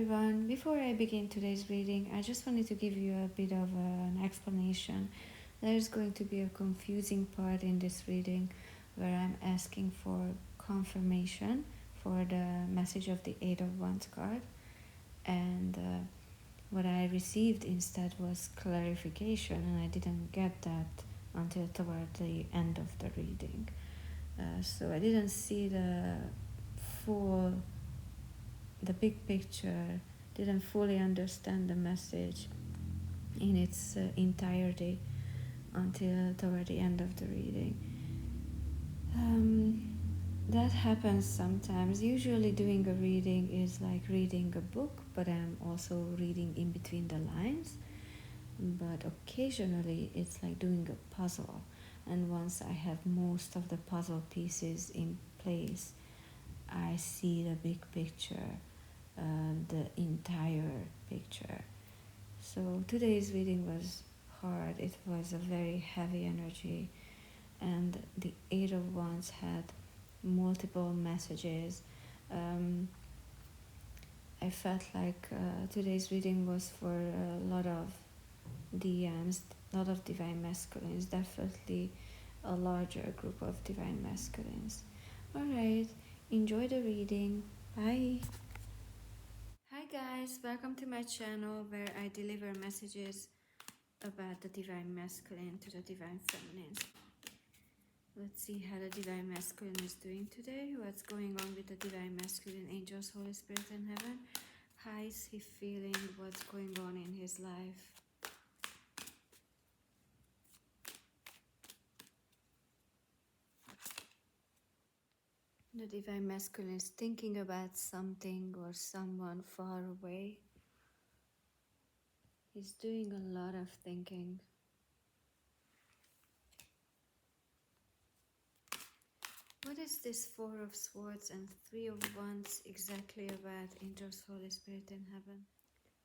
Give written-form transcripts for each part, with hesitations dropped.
everyone. Before I begin today's reading, I just wanted to give you a bit of an explanation. There's going to be a confusing part in this reading where I'm asking for confirmation for the message of the Eight of Wands card, and what I received instead was clarification, and I didn't get that until toward the end of the reading. So I didn't see the big picture, didn't fully understand the message in its entirety until toward the end of the reading. That happens sometimes. Usually doing a reading is like reading a book, but I'm also reading in between the lines. But occasionally it's like doing a puzzle, and once I have most of the puzzle pieces in place, I see the big picture, the entire picture. So today's reading was hard. It was a very heavy energy, and the Eight of Wands had multiple messages. I felt like today's reading was for a lot of DMs, a lot of divine masculines, definitely a larger group of divine masculines. Alright, enjoy the reading. Bye. Hi guys, welcome to my channel where I deliver messages about the divine masculine to the divine feminine. Let's see how the divine masculine is doing today. What's going on with the divine masculine, angels, Holy Spirit, and heaven? How is he feeling? What's going on in his life? The divine masculine is thinking about something or someone far away. He's doing a lot of thinking. What is this Four of Swords and Three of Wands exactly about, angels, Holy Spirit, and heaven?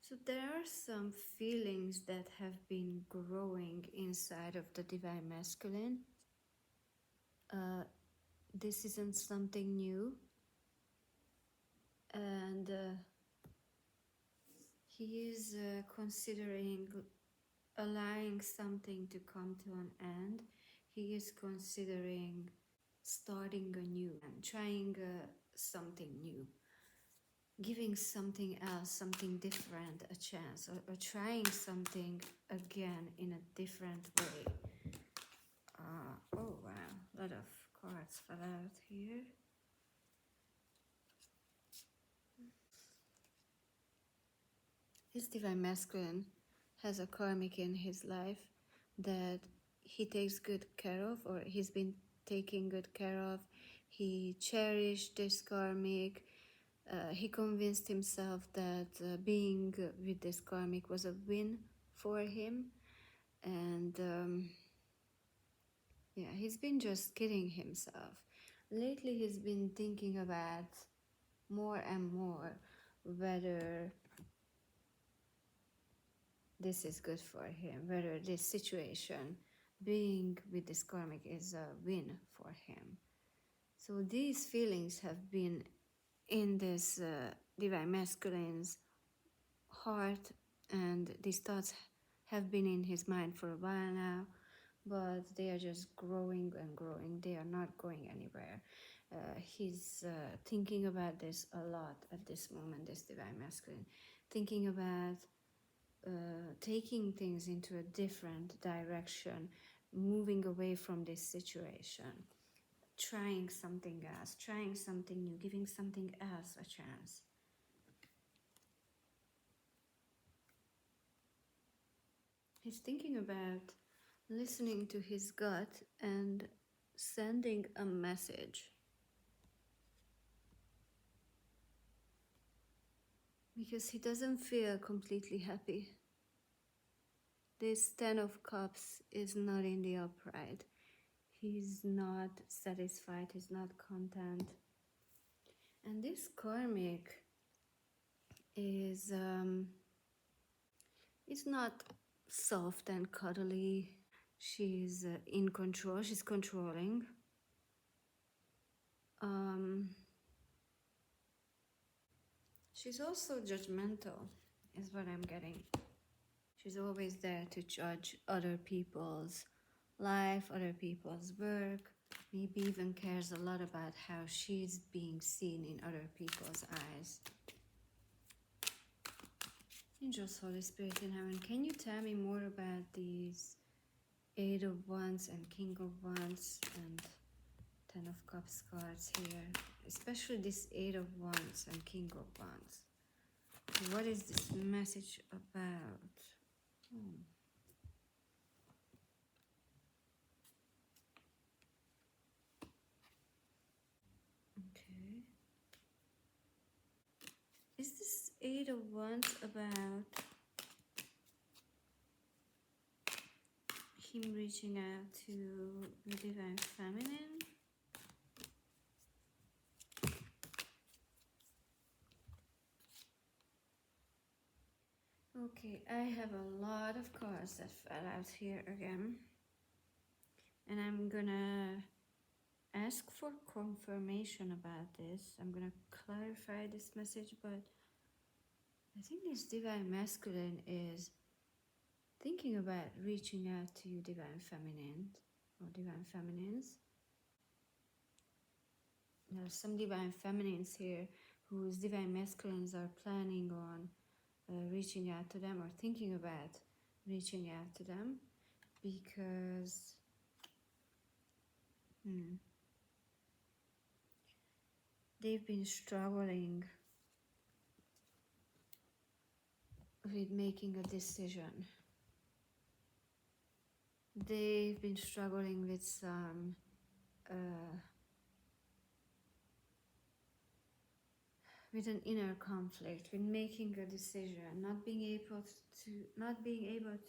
So there are some feelings that have been growing inside of the divine masculine. This isn't something new, and he is considering allowing something to come to an end. He is considering starting anew and trying something new, giving something else, something different a chance, or trying something again in a different way. Oh wow, a lot of cards fell out here. His divine masculine has a karmic in his life that he takes good care of, or he's been taking good care of. He cherished this karmic. He convinced himself that being with this karmic was a win for him. And yeah, he's been just kidding himself. Lately he's been thinking about more and more whether this is good for him, whether this situation, being with this karmic, is a win for him. So these feelings have been in this divine masculine's heart, and these thoughts have been in his mind for a while now, but they are just growing and growing. They are not going anywhere. He's thinking about this a lot at this moment, this divine masculine, thinking about taking things into a different direction, moving away from this situation, trying something else, trying something new, giving something else a chance. He's thinking about listening to his gut and sending a message. Because he doesn't feel completely happy. This Ten of Cups is not in the upright. He's not satisfied, he's not content. And this karmic is not soft and cuddly. She's in control, she's controlling. She's also judgmental, is what I'm getting. She's always there to judge other people's life, other people's work, maybe even cares a lot about how she's being seen in other people's eyes. Angels, Holy Spirit in heaven, can you tell me more about these Eight of Wands and King of Wands and Ten of Cups cards here? Especially this Eight of Wands and King of Wands. What is this message about? Okay. Is this Eight of Wands about him reaching out to the Divine Feminine? Okay, I have a lot of cards that fell out here again. And I'm gonna ask for confirmation about this. I'm gonna clarify this message, but I think this Divine Masculine is thinking about reaching out to you, Divine Feminine or Divine Feminines. There are some Divine Feminines here whose Divine Masculines are planning on reaching out to them or thinking about reaching out to them, because they've been struggling with making a decision. They've been struggling with some with an inner conflict, with making a decision, not being able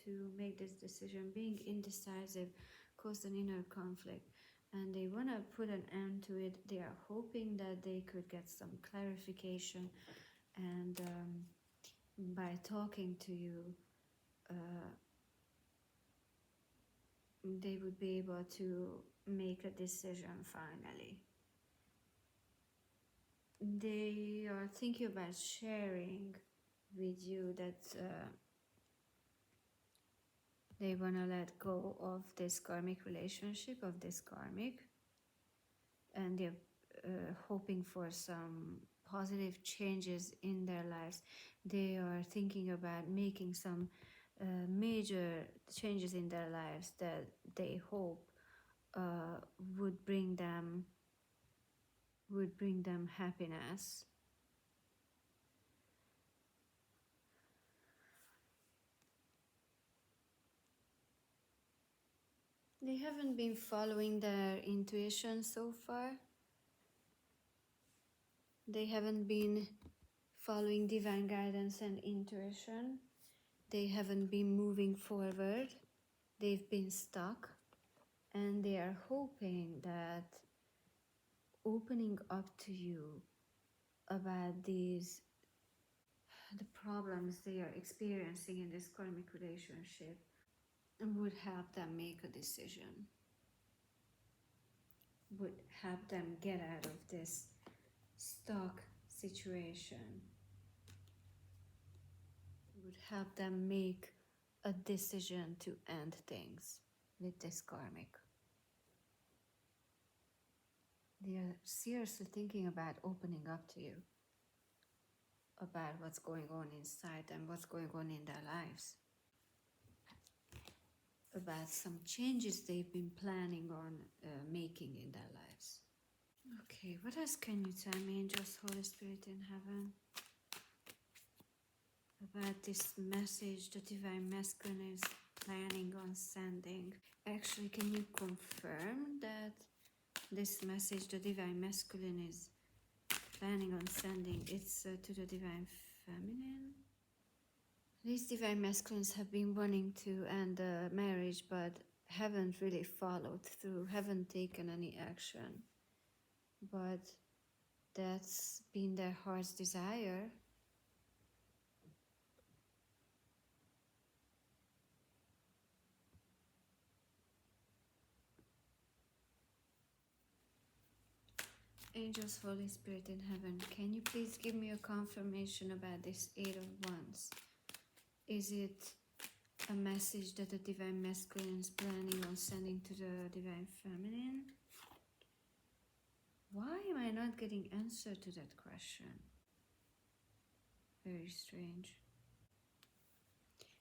to make this decision, being indecisive caused an inner conflict, and they want to put an end to it. They are hoping that they could get some clarification, and by talking to you, they would be able to make a decision finally. They are thinking about sharing with you that they want to let go of this karmic relationship, of this karmic, and they're hoping for some positive changes in their lives. They are thinking about making some major changes in their lives that they hope would bring them happiness. They haven't been following their intuition so far. They haven't been following divine guidance and intuition. They haven't been moving forward. They've been stuck. And they are hoping that opening up to you about the problems they are experiencing in this karmic relationship would help them make a decision, would help them get out of this stuck situation, would help them make a decision to end things with this karmic. They are seriously thinking about opening up to you about what's going on inside them, what's going on in their lives, about some changes they've been planning on making in their lives. Okay, what else can you tell me, angels, Holy Spirit in heaven, about this message the Divine Masculine is planning on sending? Actually, can you confirm that this message the Divine Masculine is planning on sending, it's to the Divine Feminine? These Divine Masculines have been wanting to end the marriage, but haven't really followed through, haven't taken any action. But that's been their heart's desire. Angels, Holy Spirit in heaven, can you please give me a confirmation about this Eight of Wands? Is it a message that the Divine Masculine is planning on sending to the Divine Feminine? Why am I not getting answer to that question? Very strange.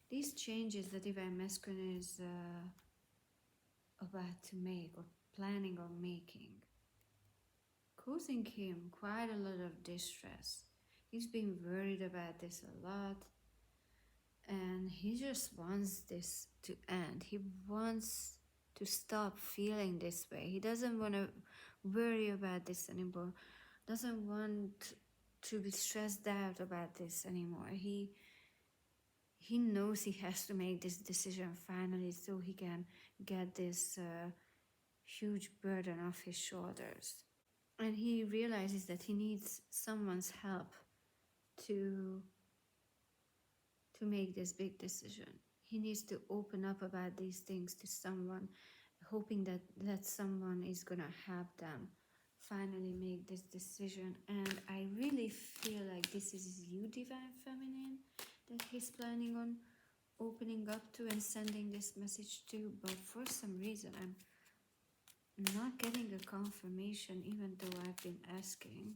These changes the Divine Masculine is about to make or planning on making, causing him quite a lot of distress. He's been worried about this a lot, and he just wants this to end. He wants to stop feeling this way. He doesn't want to worry about this anymore, doesn't want to be stressed out about this anymore. He knows he has to make this decision finally so he can get this huge burden off his shoulders. And he realizes that he needs someone's help to make this big decision. He needs to open up about these things to someone, hoping that someone is gonna help them finally make this decision. And I really feel like this is you, Divine Feminine, that he's planning on opening up to and sending this message to, but for some reason I'm not getting a confirmation, even though I've been asking.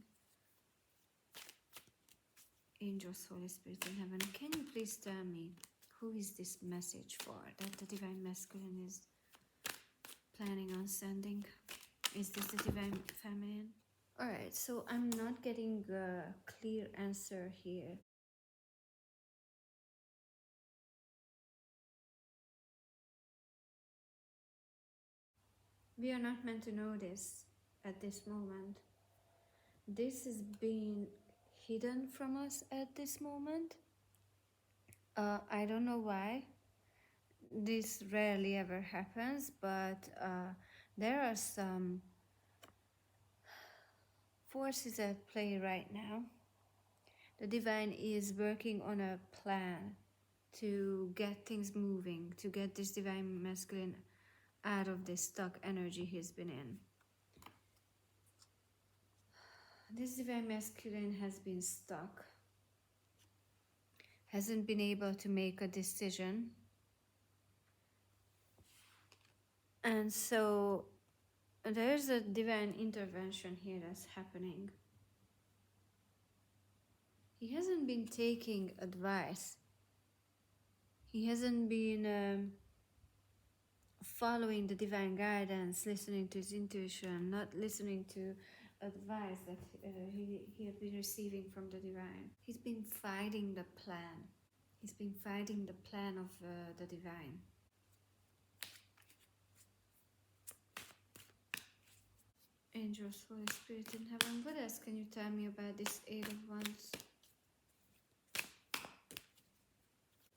Angels, Holy Spirit in heaven, can you please tell me who is this message for that the Divine Masculine is planning on sending? Is this the Divine Feminine? Alright, so I'm not getting a clear answer here. We are not meant to know this at this moment. This is being hidden from us at this moment. I don't know why. This rarely ever happens, but there are some forces at play right now. The Divine is working on a plan to get things moving, to get this Divine Masculine out of this stuck energy he's been in. This Divine Masculine has been stuck, hasn't been able to make a decision. And so there's a divine intervention here that's happening. He hasn't been taking advice. He hasn't been following the divine guidance, listening to his intuition, not listening to advice that he had been receiving from the divine. He's been fighting the plan. He's been fighting the plan of the divine. Angels, Holy Spirit in heaven, what else can you tell me about this Eight of Wands?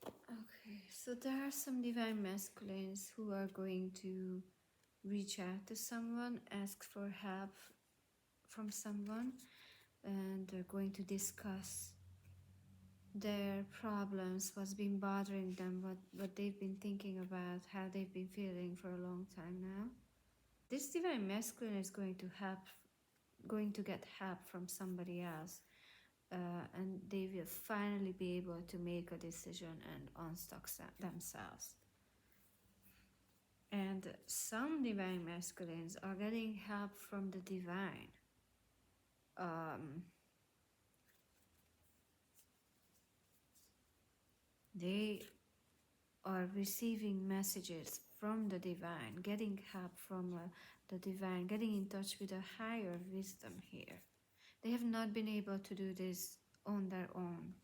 Okay, so there are some Divine Masculines who are going to reach out to someone, ask for help from someone, and they're going to discuss their problems, what's been bothering them, what they've been thinking about, how they've been feeling for a long time now. This Divine Masculine is going to get help from somebody else, and they will finally be able to make a decision and unstuck themselves. And some Divine Masculines are getting help from the divine. They are receiving messages from the divine, getting help from the divine, getting in touch with a higher wisdom here. They have not been able to do this on their own.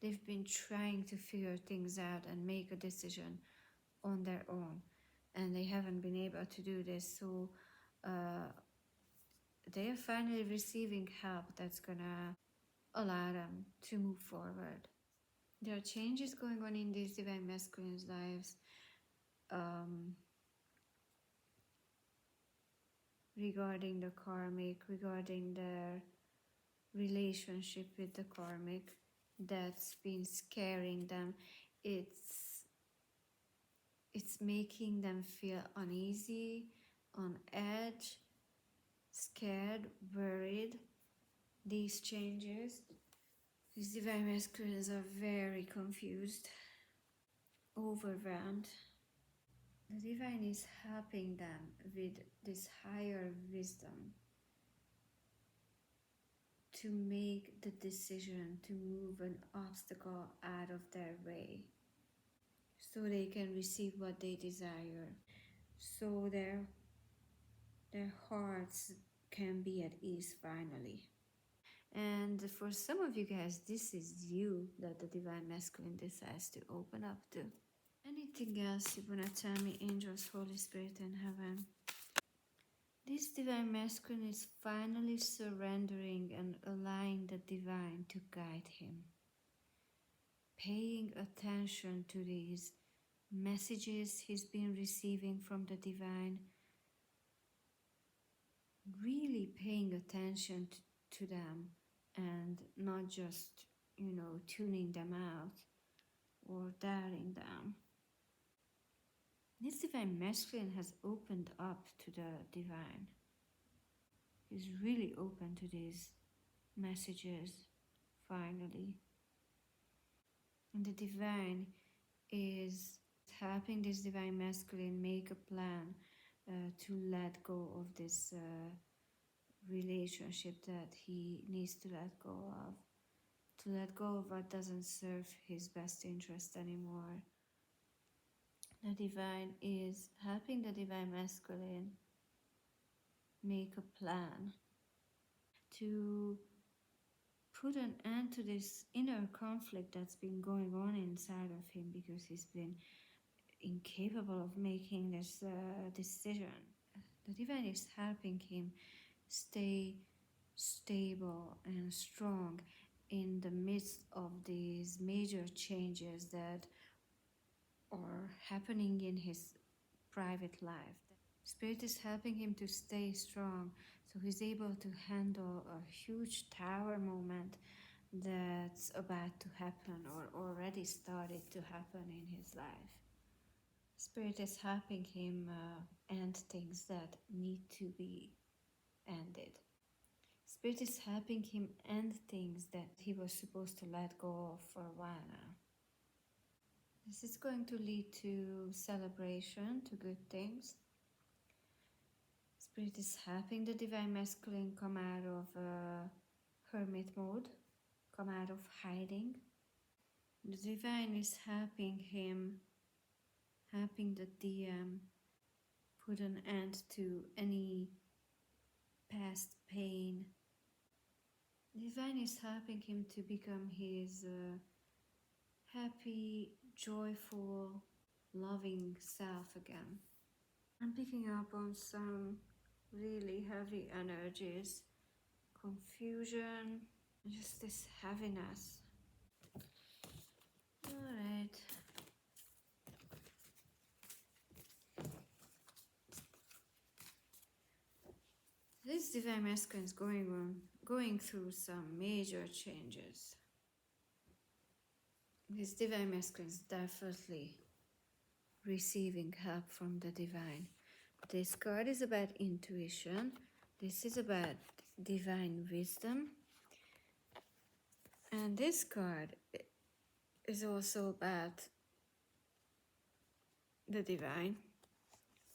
They've been trying to figure things out and make a decision on their own, and they haven't been able to do this. So they are finally receiving help that's gonna allow them to move forward. There are changes going on in these Divine Masculines' lives, regarding the karmic, regarding their relationship with the karmic that's been scaring them. It's making them feel uneasy, on edge, scared, worried, these changes. These divine masculines are very confused, overwhelmed. The divine is helping them with this higher wisdom to make the decision to move an obstacle out of their way so they can receive what they desire, so their hearts can be at ease finally. And for some of you guys, this is you that the divine masculine decides to open up to. Anything else you want to tell me, angels, Holy Spirit, and heaven? This divine masculine is finally surrendering and allowing the divine to guide him, paying attention to these messages he's been receiving from the divine, really paying attention to them and not just, tuning them out or daring them. This divine masculine has opened up to the divine. He's really open to these messages, finally. And the divine is helping this divine masculine make a plan to let go of this relationship that he needs to let go of, to let go of what doesn't serve his best interest anymore. The divine is helping the divine masculine make a plan to put an end to this inner conflict that's been going on inside of him because he's been incapable of making this decision. The divine is helping him stay stable and strong in the midst of these major changes that are happening in his private life. Spirit is helping him to stay strong so he's able to handle a huge tower moment that's about to happen or already started to happen in his life. Spirit is helping him end things that need to be ended. Spirit is helping him end things that he was supposed to let go of for a while now. This is going to lead to celebration, to good things. Spirit is helping the divine masculine come out of hermit mode, come out of hiding. The divine is helping him, helping the DM put an end to any past pain. The divine is helping him to become his happy, joyful, loving self again. I'm picking up on some really heavy energies, confusion, just this heaviness. Alright. This divine masculine is going through some major changes. This divine masculine is definitely receiving help from the divine. This card is about intuition. This is about divine wisdom. And this card is also about the divine.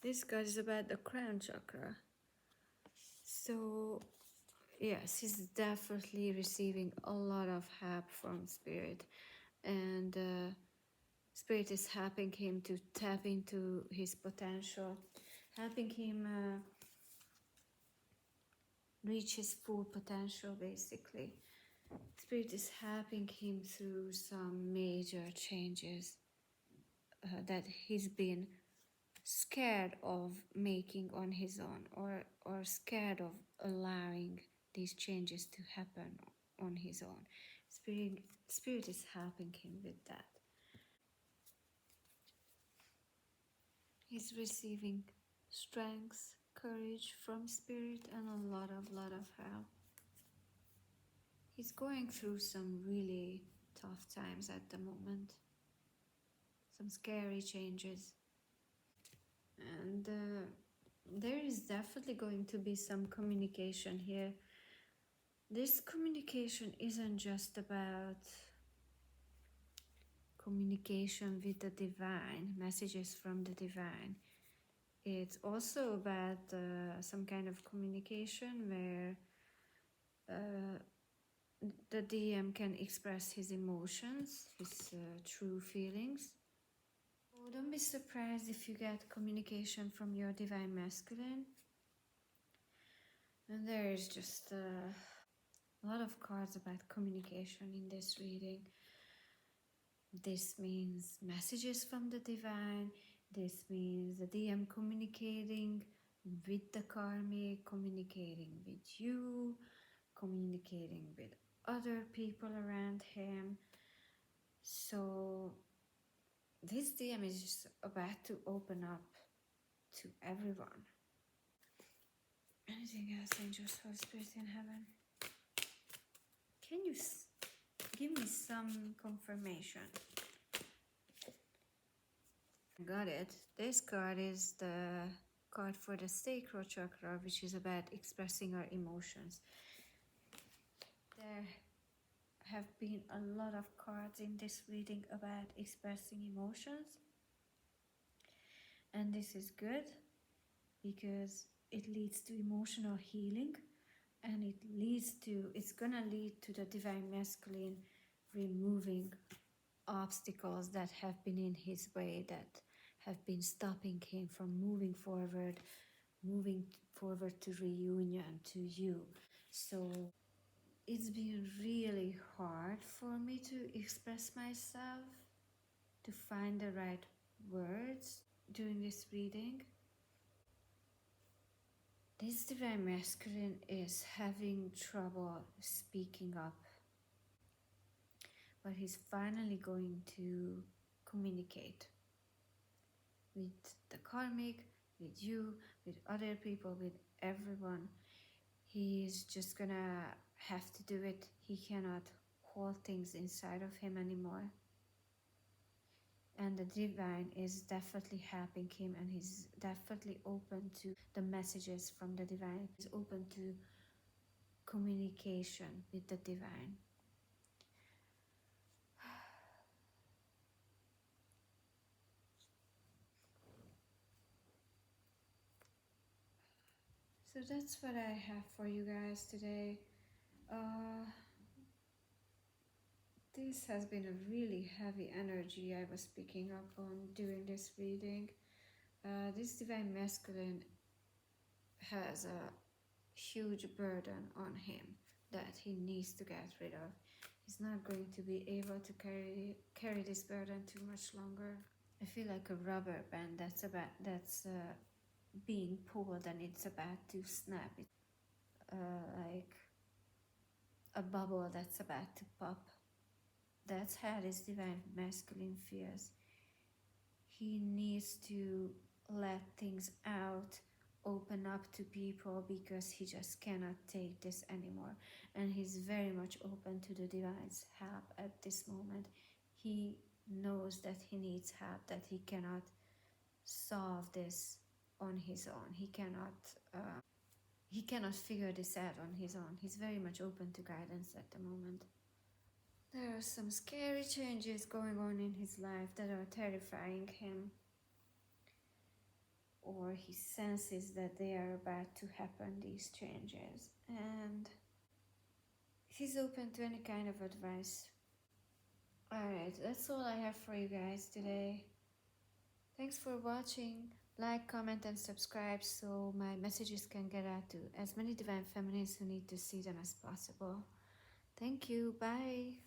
This card is about the crown chakra. So, yes, he's definitely receiving a lot of help from Spirit. And Spirit is helping him to tap into his potential, helping him reach his full potential, basically. Spirit is helping him through some major changes that he's been scared of making on his own, or scared of allowing these changes to happen on his own. Spirit is helping him with that. He's receiving strength, courage from Spirit, and a lot of help. He's going through some really tough times at the moment, some scary changes, and There is definitely going to be some communication here. This communication isn't just about communication with the divine, messages from the divine. It's also about some kind of communication where the DM can express his emotions, his true feelings. So don't be surprised if you get communication from your divine masculine. And there is just a lot of cards about communication in this reading. This means messages from the divine. This means the DM communicating with the karmic, communicating with you, communicating with other people around him. So this DM is just about to open up to everyone. Anything else, angels, Holy Spirit in heaven? Can you give me some confirmation? Got it. This card is the card for the sacral chakra, which is about expressing our emotions. There have been a lot of cards in this reading about expressing emotions, and this is good because it leads to emotional healing, and it's gonna lead to the divine masculine removing obstacles that have been in his way, that have been stopping him from moving forward to reunion to you. So it's been really hard for me to express myself, to find the right words during this reading. This divine masculine is having trouble speaking up, but he's finally going to communicate with the karmic, with you, with other people, with everyone. He's just gonna have to do it. He cannot hold things inside of him anymore. And the divine is definitely helping him, and he's definitely open to the messages from the divine. He's open to communication with the divine. So that's what I have for you guys today. This has been a really heavy energy I was picking up on during this reading. This divine masculine has a huge burden on him that he needs to get rid of. He's not going to be able to carry this burden too much longer. I feel like a rubber band that's being pulled and it's about to snap. It's like a bubble that's about to pop. That's how this divine masculine feels. He needs to let things out, open up to people, because he just cannot take this anymore. And he's very much open to the divine's help at this moment. He knows that he needs help, that he cannot solve this on his own. He cannot figure this out on his own. He's very much open to guidance at the moment. There are some scary changes going on in his life that are terrifying him, or he senses that they are about to happen, these changes, and he's open to any kind of advice. Alright, that's all I have for you guys today. Thanks for watching. Like, comment and subscribe so my messages can get out to as many divine feminines who need to see them as possible. Thank you. Bye.